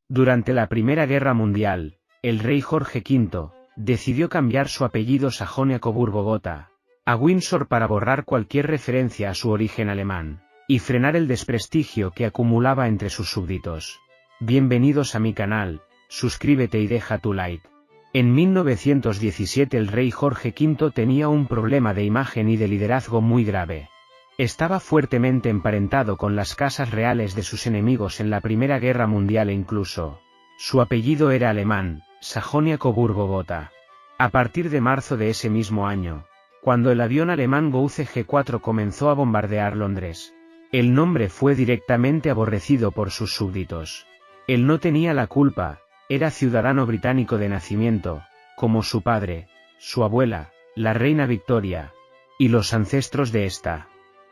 Durante la Primera Guerra Mundial, el rey Jorge V decidió cambiar su apellido Sajonia-Coburgo-Gotha a Windsor para borrar cualquier referencia a su origen alemán y frenar el desprestigio que acumulaba entre sus súbditos. Bienvenidos a mi canal, suscríbete y deja tu like. En 1917 el rey Jorge V tenía un problema de imagen y de liderazgo muy grave. Estaba fuertemente emparentado con las casas reales de sus enemigos en la Primera Guerra Mundial e incluso su apellido era alemán, Sajonia-Coburgo-Gotha. A partir de marzo de ese mismo año, cuando el avión alemán Gauze G4 comenzó a bombardear Londres, el nombre fue directamente aborrecido por sus súbditos. Él no tenía la culpa, era ciudadano británico de nacimiento, como su padre, su abuela, la reina Victoria, y los ancestros de esta.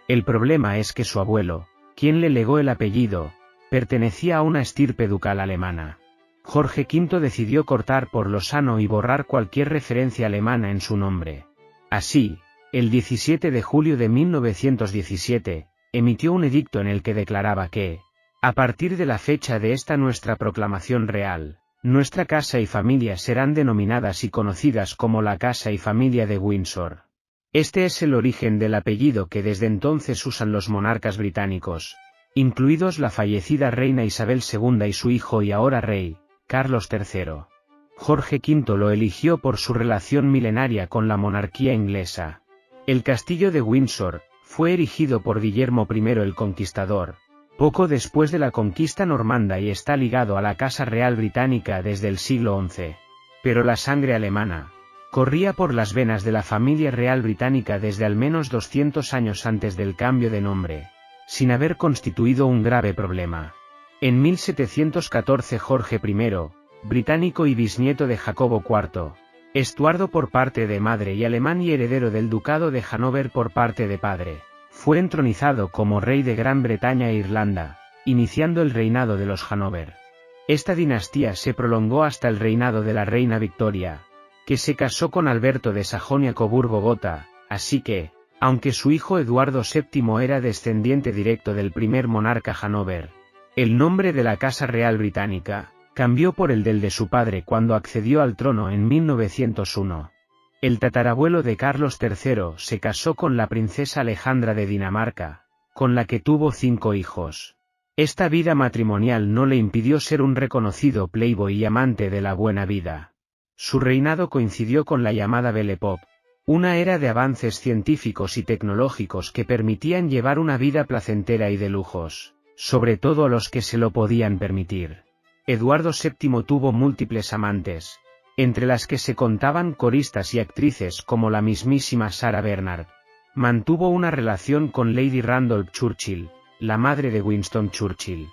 El problema es que su abuelo, quien le legó el apellido, pertenecía a una estirpe ducal alemana. Jorge V decidió cortar por lo sano y borrar cualquier referencia alemana en su nombre. Así, el 17 de julio de 1917, emitió un edicto en el que declaraba que, a partir de la fecha de esta nuestra proclamación real, nuestra casa y familia serán denominadas y conocidas como la Casa y Familia de Windsor. Este es el origen del apellido que desde entonces usan los monarcas británicos, incluidos la fallecida reina Isabel II y su hijo y ahora rey, Carlos III. Jorge V lo eligió por su relación milenaria con la monarquía inglesa. El castillo de Windsor fue erigido por Guillermo I el Conquistador, poco después de la conquista normanda y está ligado a la Casa Real Británica desde el siglo XI. Pero la sangre alemana corría por las venas de la familia real británica desde al menos 200 años antes del cambio de nombre, sin haber constituido un grave problema. En 1714 Jorge I, británico y bisnieto de Jacobo IV, Estuardo por parte de madre y alemán y heredero del ducado de Hannover por parte de padre, fue entronizado como rey de Gran Bretaña e Irlanda, iniciando el reinado de los Hannover. Esta dinastía se prolongó hasta el reinado de la reina Victoria, que se casó con Alberto de Sajonia-Coburgo-Gotha, así que, aunque su hijo Eduardo VII era descendiente directo del primer monarca Hannover, el nombre de la Casa Real Británica cambió por el del de su padre cuando accedió al trono en 1901. El tatarabuelo de Carlos III se casó con la princesa Alejandra de Dinamarca, con la que tuvo 5 hijos. Esta vida matrimonial no le impidió ser un reconocido playboy y amante de la buena vida. Su reinado coincidió con la llamada Belle Époque, una era de avances científicos y tecnológicos que permitían llevar una vida placentera y de lujos, sobre todo a los que se lo podían permitir. Eduardo VII tuvo múltiples amantes, entre las que se contaban coristas y actrices como la mismísima Sarah Bernhardt. Mantuvo una relación con Lady Randolph Churchill, la madre de Winston Churchill.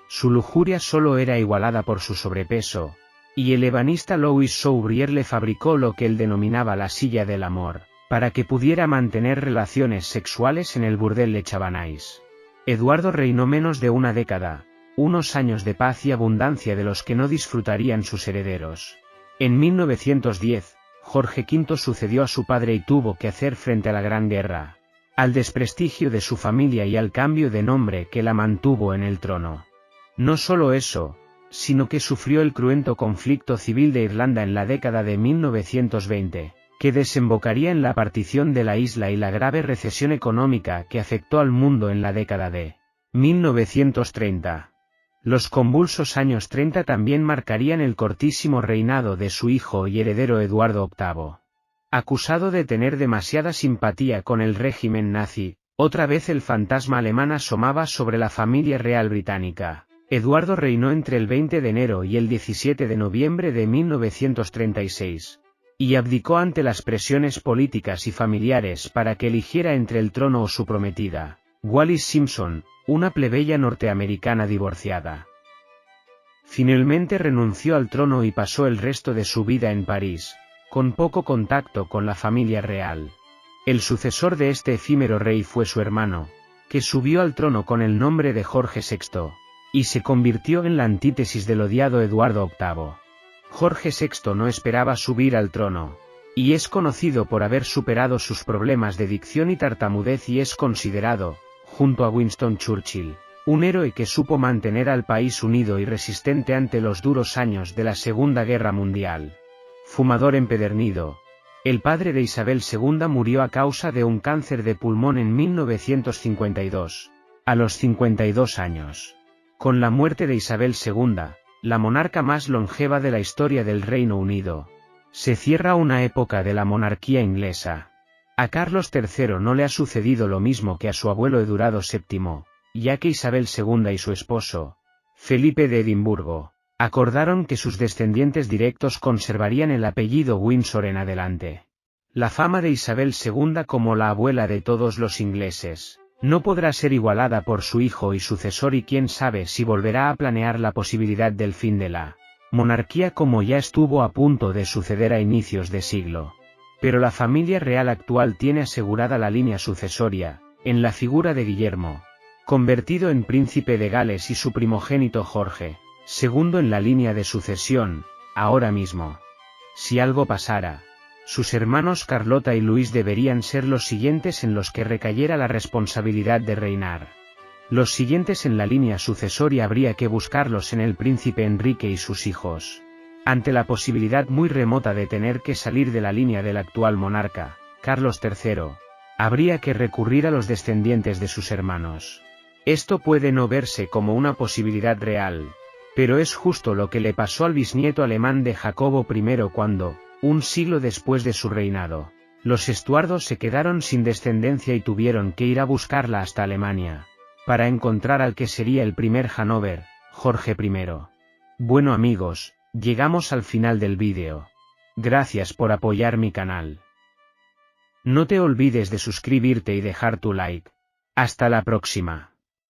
Su lujuria solo era igualada por su sobrepeso, y el ebanista Louis Soubrier le fabricó lo que él denominaba la silla del amor, para que pudiera mantener relaciones sexuales en el burdel de Chabanais. Eduardo reinó menos de una década, unos años de paz y abundancia de los que no disfrutarían sus herederos. En 1910, Jorge V sucedió a su padre y tuvo que hacer frente a la Gran Guerra, al desprestigio de su familia y al cambio de nombre que la mantuvo en el trono. No solo eso, sino que sufrió el cruento conflicto civil de Irlanda en la década de 1920, que desembocaría en la partición de la isla y la grave recesión económica que afectó al mundo en la década de 1930. Los convulsos años 30 también marcarían el cortísimo reinado de su hijo y heredero Eduardo VIII. Acusado de tener demasiada simpatía con el régimen nazi, otra vez el fantasma alemán asomaba sobre la familia real británica. Eduardo reinó entre el 20 de enero y el 17 de noviembre de 1936, y abdicó ante las presiones políticas y familiares para que eligiera entre el trono o su prometida, Wallis Simpson, una plebeya norteamericana divorciada. Finalmente renunció al trono y pasó el resto de su vida en París, con poco contacto con la familia real. El sucesor de este efímero rey fue su hermano, que subió al trono con el nombre de Jorge VI, y se convirtió en la antítesis del odiado Eduardo VIII. Jorge VI no esperaba subir al trono, y es conocido por haber superado sus problemas de dicción y tartamudez y es considerado, junto a Winston Churchill, un héroe que supo mantener al país unido y resistente ante los duros años de la Segunda Guerra Mundial. Fumador empedernido. El padre de Isabel II murió a causa de un cáncer de pulmón en 1952, a los 52 años. Con la muerte de Isabel II, la monarca más longeva de la historia del Reino Unido, se cierra una época de la monarquía inglesa. A Carlos III no le ha sucedido lo mismo que a su abuelo Eduardo VII, ya que Isabel II y su esposo, Felipe de Edimburgo, acordaron que sus descendientes directos conservarían el apellido Windsor en adelante. La fama de Isabel II como la abuela de todos los ingleses no podrá ser igualada por su hijo y sucesor y quién sabe si volverá a planear la posibilidad del fin de la monarquía como ya estuvo a punto de suceder a inicios de siglo. Pero la familia real actual tiene asegurada la línea sucesoria, en la figura de Guillermo, convertido en príncipe de Gales y su primogénito Jorge, segundo en la línea de sucesión, ahora mismo. Si algo pasara, sus hermanos Carlota y Luis deberían ser los siguientes en los que recayera la responsabilidad de reinar. Los siguientes en la línea sucesoria habría que buscarlos en el príncipe Enrique y sus hijos. Ante la posibilidad muy remota de tener que salir de la línea del actual monarca, Carlos III, habría que recurrir a los descendientes de sus hermanos. Esto puede no verse como una posibilidad real, pero es justo lo que le pasó al bisnieto alemán de Jacobo I cuando, un siglo después de su reinado, los Estuardos se quedaron sin descendencia y tuvieron que ir a buscarla hasta Alemania, para encontrar al que sería el primer Hannover, Jorge I. Bueno amigos, llegamos al final del vídeo. Gracias por apoyar mi canal. No te olvides de suscribirte y dejar tu like. Hasta la próxima.